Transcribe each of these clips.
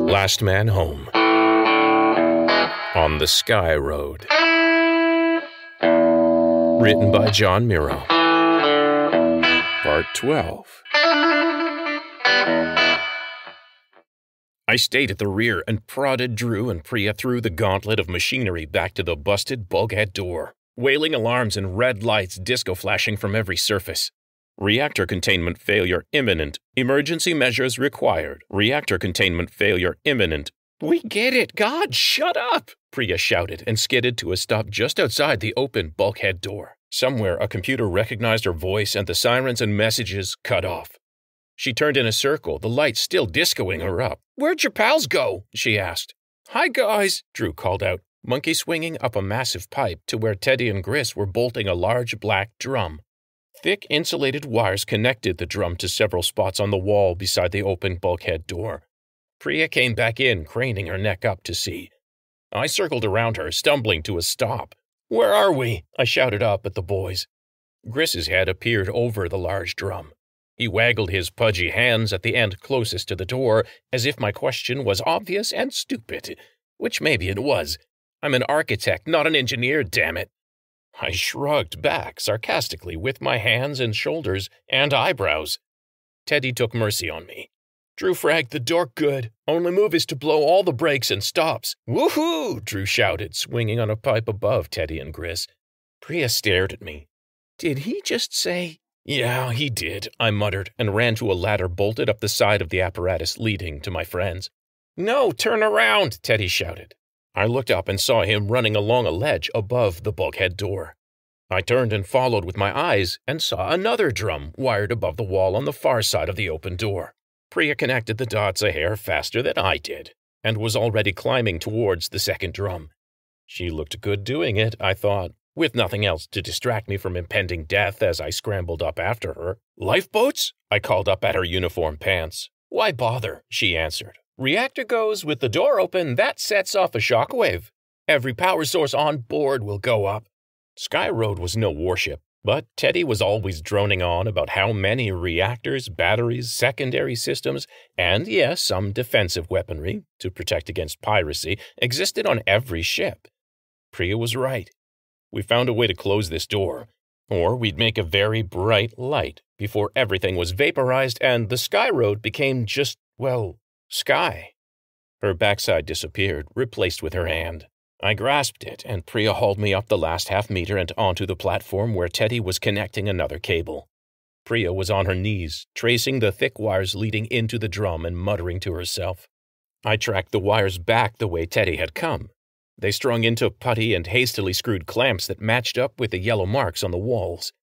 Last Man Home. On the Sky Road. Written by John Miro. Part 12. I stayed at the rear and prodded Drew and Priya through the gauntlet of machinery back to the busted bulkhead door. Wailing alarms and red lights disco flashing from every surface. Reactor containment failure imminent. Emergency measures required. Reactor containment failure imminent. We get it. God, shut up! Priya shouted and skidded to a stop just outside the open bulkhead door. Somewhere a computer recognized her voice and the sirens and messages cut off. She turned in a circle, the lights still discoing her up. Where'd your pals go? She asked. Hi, guys, Drew called out, monkey swinging up a massive pipe to where Teddy and Gris were bolting a large black drum. Thick insulated wires connected the drum to several spots on the wall beside the open bulkhead door. Priya came back in, craning her neck up to see. I circled around her, stumbling to a stop. Where are we? I shouted up at the boys. Gris's head appeared over the large drum. He waggled his pudgy hands at the end closest to the door, as if my question was obvious and stupid, which maybe it was. I'm an architect, not an engineer, damn it. I shrugged back sarcastically with my hands and shoulders and eyebrows. Teddy took mercy on me. Drew fragged the door good. Only move is to blow all the brakes and stops. Woohoo! Drew shouted, swinging on a pipe above Teddy and Gris. Priya stared at me. Did he just say? Yeah, he did, I muttered, and ran to a ladder bolted up the side of the apparatus leading to my friends. No, turn around, Teddy shouted. I looked up and saw him running along a ledge above the bulkhead door. I turned and followed with my eyes and saw another drum wired above the wall on the far side of the open door. Priya connected the dots a hair faster than I did and was already climbing towards the second drum. She looked good doing it, I thought, with nothing else to distract me from impending death as I scrambled up after her. Lifeboats? I called up at her uniform pants. Why bother? She answered. Reactor goes with the door open, that sets off a shockwave. Every power source on board will go up. Sky Road was no warship, but Teddy was always droning on about how many reactors, batteries, secondary systems, and yes, some defensive weaponry to protect against piracy existed on every ship. Priya was right. We found a way to close this door, or we'd make a very bright light before everything was vaporized and the Sky Road became just, well, sky. Her backside disappeared, replaced with her hand. I grasped it, and Priya hauled me up the last half-meter and onto the platform where Teddy was connecting another cable. Priya was on her knees, tracing the thick wires leading into the drum and muttering to herself. I tracked the wires back the way Teddy had come. They strung into putty and hastily screwed clamps that matched up with the yellow marks on the walls.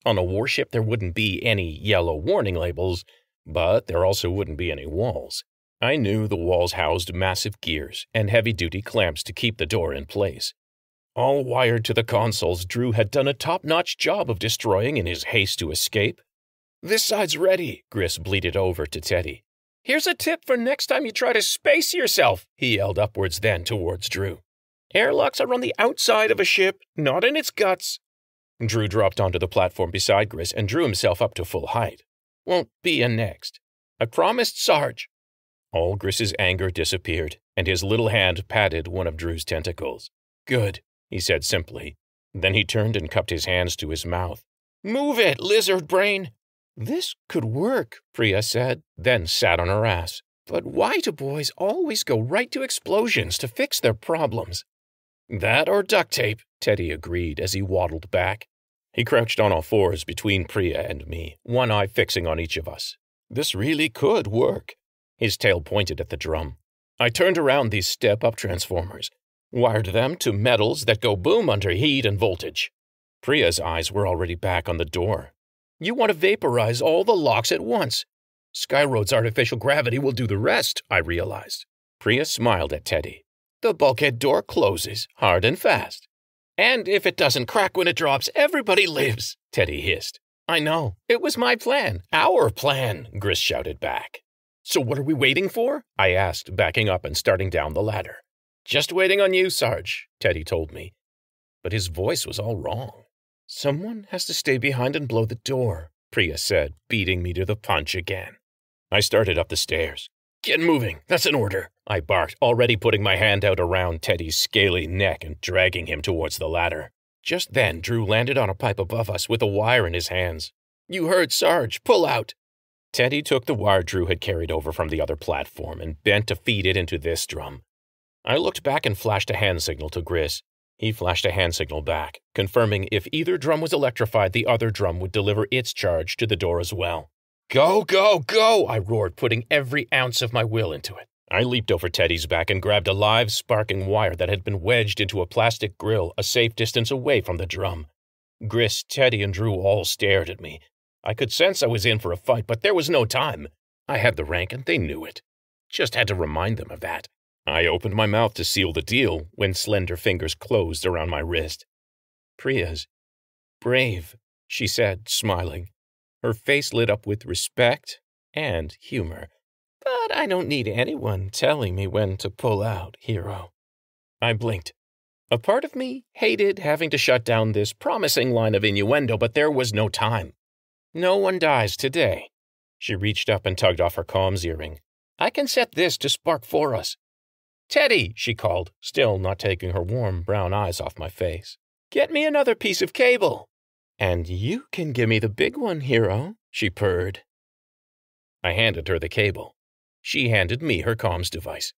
On a warship, there wouldn't be any yellow warning labels, but there also wouldn't be any walls. I knew the walls housed massive gears and heavy-duty clamps to keep the door in place. All wired to the consoles Drew had done a top-notch job of destroying in his haste to escape. This side's ready, Gris bleated over to Teddy. Here's a tip for next time you try to space yourself, he yelled upwards then towards Drew. Airlocks are on the outside of a ship, not in its guts. Drew dropped onto the platform beside Gris and drew himself up to full height. Won't be a next. I promised Sarge. All Gris's anger disappeared, and his little hand patted one of Drew's tentacles. Good, he said simply. Then he turned and cupped his hands to his mouth. Move it, lizard brain! This could work, Priya said, then sat on her ass. But why do boys always go right to explosions to fix their problems? That or duct tape, Teddy agreed as he waddled back. He crouched on all fours between Priya and me, one eye fixing on each of us. This really could work. His tail pointed at the drum. I turned around these step-up transformers, wired them to metals that go boom under heat and voltage. Priya's eyes were already back on the door. You want to vaporize all the locks at once. Skyroad's artificial gravity will do the rest, I realized. Priya smiled at Teddy. The bulkhead door closes, hard and fast. And if it doesn't crack when it drops, everybody lives, Teddy hissed. I know. It was my plan. Our plan, Gris shouted back. So what are we waiting for? I asked, backing up and starting down the ladder. Just waiting on you, Sarge, Teddy told me. But his voice was all wrong. Someone has to stay behind and blow the door, Priya said, beating me to the punch again. I started up the stairs. Get moving, that's an order, I barked, already putting my hand out around Teddy's scaly neck and dragging him towards the ladder. Just then, Drew landed on a pipe above us with a wire in his hands. "You heard, Sarge. Pull out." Teddy took the wire Drew had carried over from the other platform and bent to feed it into this drum. I looked back and flashed a hand signal to Gris. He flashed a hand signal back, confirming if either drum was electrified, the other drum would deliver its charge to the door as well. "Go, go, go!" I roared, putting every ounce of my will into it. I leaped over Teddy's back and grabbed a live, sparking wire that had been wedged into a plastic grill a safe distance away from the drum. Gris, Teddy, and Drew all stared at me. I could sense I was in for a fight, but there was no time. I had the rank and they knew it. Just had to remind them of that. I opened my mouth to seal the deal when slender fingers closed around my wrist. "Priya's brave," she said, smiling. Her face lit up with respect and humor. "But I don't need anyone telling me when to pull out, hero." I blinked. A part of me hated having to shut down this promising line of innuendo, but there was no time. "No one dies today." She reached up and tugged off her comms earring. "I can set this to spark for us." "Teddy," she called, still not taking her warm brown eyes off my face. "Get me another piece of cable." "And you can give me the big one, hero," she purred. I handed her the cable. She handed me her comms device.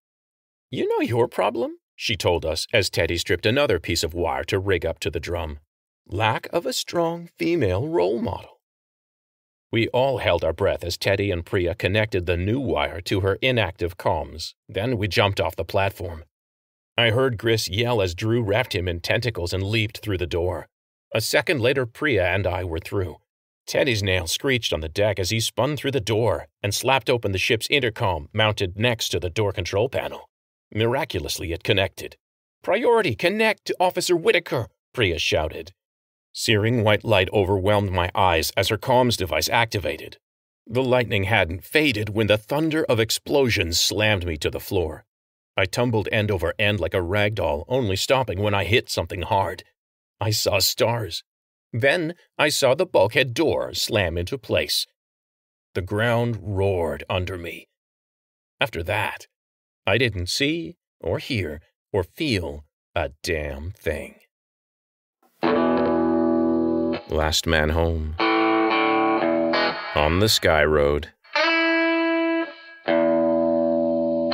"You know your problem?" she told us as Teddy stripped another piece of wire to rig up to the drum. "Lack of a strong female role model." We all held our breath as Teddy and Priya connected the new wire to her inactive comms. Then we jumped off the platform. I heard Gris yell as Drew wrapped him in tentacles and leaped through the door. A second later, Priya and I were through. Teddy's nails screeched on the deck as he spun through the door and slapped open the ship's intercom mounted next to the door control panel. Miraculously, it connected. "Priority, connect to Officer Whitaker," Priya shouted. Searing white light overwhelmed my eyes as her comms device activated. The lightning hadn't faded when the thunder of explosions slammed me to the floor. I tumbled end over end like a rag doll, only stopping when I hit something hard. I saw stars. Then I saw the bulkhead door slam into place. The ground roared under me. After that, I didn't see or hear or feel a damn thing. Last Man Home. On the Sky Road.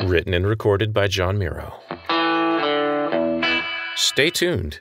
Written and recorded by John Miro. Stay tuned.